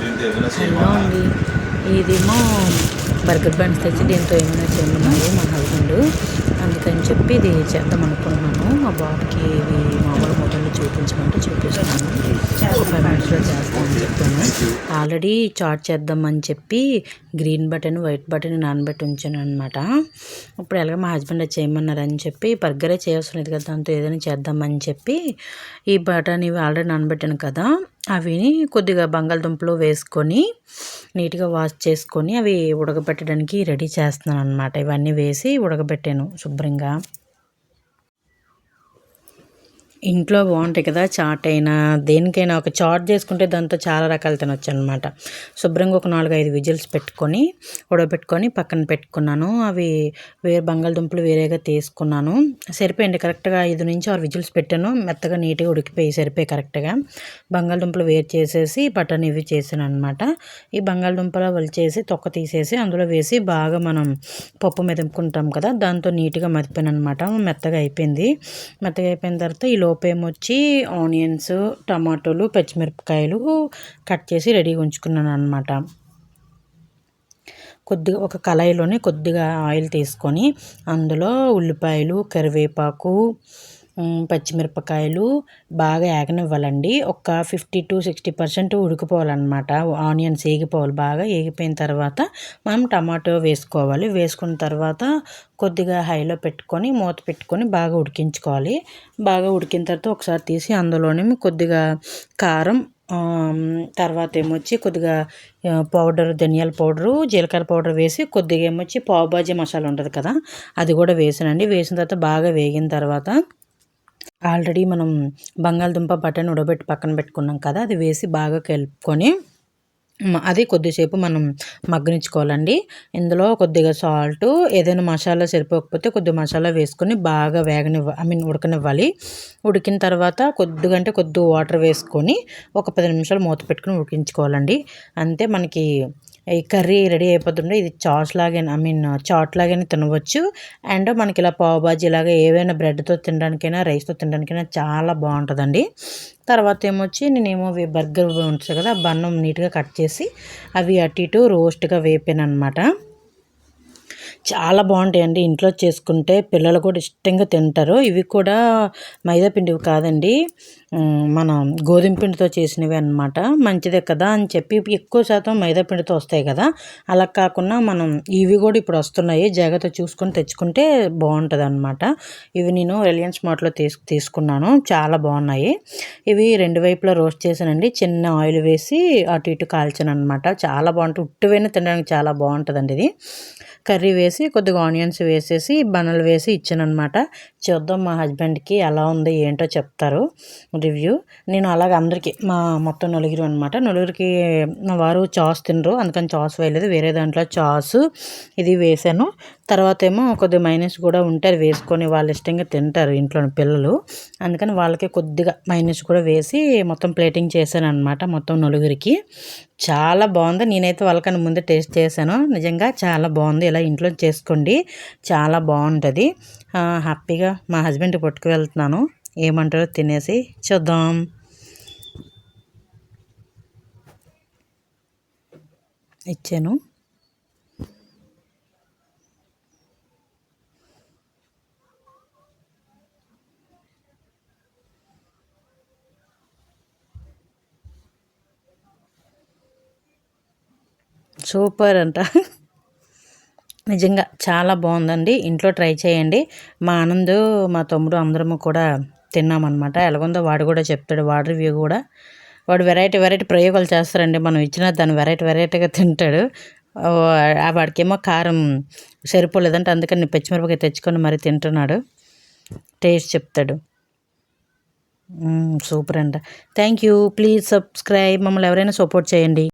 Hello అండి, ఇదేమో burger buns తెచ్చి దీంతో ఏమైనా చేయమన్నారు మా హస్బెండ్. అందుకని చెప్పి ఇది చేద్దాం అనుకుంటున్నాను. మా బాబుకి ఇవి మామూలు మొబైల్లో చూపించమంటే చూపిస్తున్నాను. 5 మినిట్స్లో చేస్తామని చెప్పాను. ఆల్రెడీ చాట్ చేద్దామని చెప్పి గ్రీన్ బటన్ వైట్ బటన్ నానబెట్టి ఉంచాను అనమాట. ఇప్పుడు ఎలాగ మా హస్బెండ్ అది చేయమన్నారని చెప్పి బర్గరే చేయాల్సినది కదా, దాంతో ఏదైనా చేద్దామని చెప్పి ఈ బటన్ ఇవి ఆల్రెడీ నానబెట్టాను కదా, అవి కొద్దిగా బంగాళదుంపలు వేసుకొని నీట్గా వాష్ చేసుకొని అవి ఉడకబెట్టడానికి రెడీ చేస్తున్నాను అనమాట. ఇవన్నీ వేసి ఉడకబెట్టాను శుభ్రంగా. ఇంట్లో బాగుంటాయి కదా, చాట్ అయినా దేనికైనా ఒక చాట్ చేసుకుంటే దాంతో చాలా రకాలు తినొచ్చు అనమాట. శుభ్రంగా ఒక 4-5 విజిల్స్ పెట్టుకొని ఉడకబెట్టుకొని పక్కన పెట్టుకున్నాను. అవి బంగాళదుంపలు వేరేగా తీసుకున్నాను. సరిపోయింది కరెక్ట్గా 5-6 విజిల్స్ పెట్టాను. మెత్తగా నీట్గా ఉడికిపోయి సరిపోయి కరెక్ట్గా. బంగాళదుంపలు వేరు చేసేసి బటన్ ఇవి చేశాను అనమాట. ఈ బంగాళదుంపలు వలిచేసి తొక్క తీసేసి అందులో వేసి బాగా మనం పప్పు మెదుపుకుంటాం కదా, దాంతో నీట్గా మదిపాను అనమాట. మెత్తగా అయిపోయింది. మెత్తగా అయిపోయిన తర్వాత ఈ లోపేమొచ్చి ఆనియన్స్, టమాటోలు, పచ్చిమిరపకాయలు కట్ చేసి రెడీగా ఉంచుకున్నాను అనమాట. కొద్దిగా ఒక కళాయిలోనే కొద్దిగా ఆయిల్ తీసుకొని అందులో ఉల్లిపాయలు, కరివేపాకు, పచ్చిమిరపకాయలు బాగా ఏగనివ్వాలండి. ఒక 50-60% ఉడికిపోవాలన్నమాట. ఆనియన్స్ ఏగిపోవాలి. బాగా ఏగిపోయిన తర్వాత మనం టమాటో వేసుకోవాలి. వేసుకున్న తర్వాత కొద్దిగా హైలో పెట్టుకొని మూత పెట్టుకొని బాగా ఉడికించుకోవాలి. బాగా ఉడికిన తర్వాత ఒకసారి తీసి అందులోనే కొద్దిగా కారం, తర్వాత ఏమొచ్చి కొద్దిగా పౌడర్, ధనియాల పౌడరు, జీలకర్ర పౌడర్ వేసి కొద్దిగా ఏమొచ్చి పావు బాజీ మసాలా ఉంటుంది కదా, అది కూడా వేసానండి. వేసిన తర్వాత బాగా వేగిన తర్వాత ఆల్రెడీ మనం బంగాళదుంప బటన్ ఉడకబెట్టి పక్కన పెట్టుకున్నాం కదా, అది వేసి బాగా కలుపుకొని అది కొద్దిసేపు మనం మగ్గనిచ్చుకోవాలండి. ఇందులో కొద్దిగా సాల్ట్, ఏదైనా మసాలా సరిపోకపోతే కొద్దిగా మసాలా వేసుకొని బాగా ఉడకనివ్వాలి. ఉడికిన తర్వాత కొద్దిగా వాటర్ వేసుకొని ఒక 10 నిమిషాలు మూత పెట్టుకుని ఉడికించుకోవాలండి. అంతే, మనకి ఈ కర్రీ రెడీ అయిపోతుండే. ఇది చాట్ లాగానే తినవచ్చు. అండ్ మనకి ఇలా పావు బాజీ లాగా ఏవైనా బ్రెడ్తో తినడానికైనా రైస్తో తినడానికైనా చాలా బాగుంటుందండి. తర్వాత ఏమొచ్చి నేనేమో బర్గర్ ఉంటుంది కదా, బన్నం నీట్గా కట్ చేసి అవి అటు ఇటు రోస్ట్గా వేపాను అనమాట. చాలా బాగుంటాయండి. ఇంట్లో చేసుకుంటే పిల్లలు కూడా ఇష్టంగా తింటారు. ఇవి కూడా మైదా పిండివి కాదండి, మన గోధుమ పిండితో చేసినవి అనమాట. మంచిదే కదా అని చెప్పి ఎక్కువ శాతం మైదా పిండితో వస్తాయి కదా, అలా కాకుండా మనం ఇవి కూడా ఇప్పుడు వస్తున్నాయి. జాగ్రత్త చూసుకొని తెచ్చుకుంటే బాగుంటుంది అనమాట. ఇవి నేను రిలయన్స్ మార్ట్లో తీసుకున్నాను. చాలా బాగున్నాయి. ఇవి 2 వైపులా రోస్ట్ చేశానండి. చిన్న ఆయిల్ వేసి అటు ఇటు కాల్చాను అనమాట. చాలా బాగుంటుంది. ఉట్టువైనా తినడానికి చాలా బాగుంటుందండి. ఇది కర్రీ వేసి కొద్దిగా ఆనియన్స్ వేసేసి బనలు వేసి ఇచ్చానమాట. చూద్దాం మా హస్బెండ్కి ఎలా ఉంది ఏంటో చెప్తారు రివ్యూ. నేను అలాగ అందరికీ మొత్తం నలుగురు అనమాట. నలుగురికి మా వారు చాస్ తినరు, అందుకని చాస్ వేయలేదు. వేరే దాంట్లో చాస్ ఇది వేసాను. తర్వాత ఏమో కొద్దిగా మైనస్ కూడా ఉంటే అది వేసుకొని వాళ్ళు ఇష్టంగా తింటారు ఇంట్లోని పిల్లలు. అందుకని వాళ్ళకి కొద్దిగా మైనస్ కూడా వేసి మొత్తం ప్లేటింగ్ చేశాను అనమాట మొత్తం నలుగురికి. చాలా బాగుంది. నేనైతే వాళ్ళకన్నా ముందే టేస్ట్ చేశాను. నిజంగా చాలా బాగుంది. ఇలా ఇంట్లో చేసుకోండి, చాలా బాగుంటుంది. హ్యాపీగా మా హస్బెండ్కి పట్టుకు వెళ్తున్నాను. ఏమంటారో తినేసి చూద్దాం. ఇచ్చాను. సూపర్ అంట. నిజంగా చాలా బాగుందండి. ఇంట్లో ట్రై చేయండి. మా ఆనంద్, మా తమ్ముడు అందరము కూడా తిన్నామన్నమాట. ఎలాగుందో వాడు కూడా చెప్తాడు. వాడి రివ్యూ కూడా. వాడు వెరైటీ ప్రయోగాలు చేస్తారండి. మనం ఇచ్చిన దాన్ని వెరైటీగా తింటాడు. వాడికేమో కారం సరిపోలేదంటే అందుకని పచ్చిమిరపకాయ తెచ్చుకొని మరి తింటున్నాడు. టేస్ట్ చెప్తాడు. సూపర్ అంట. Thank you. Please subscribe. మమ్మల్ని ఎవరైనా సపోర్ట్ చేయండి.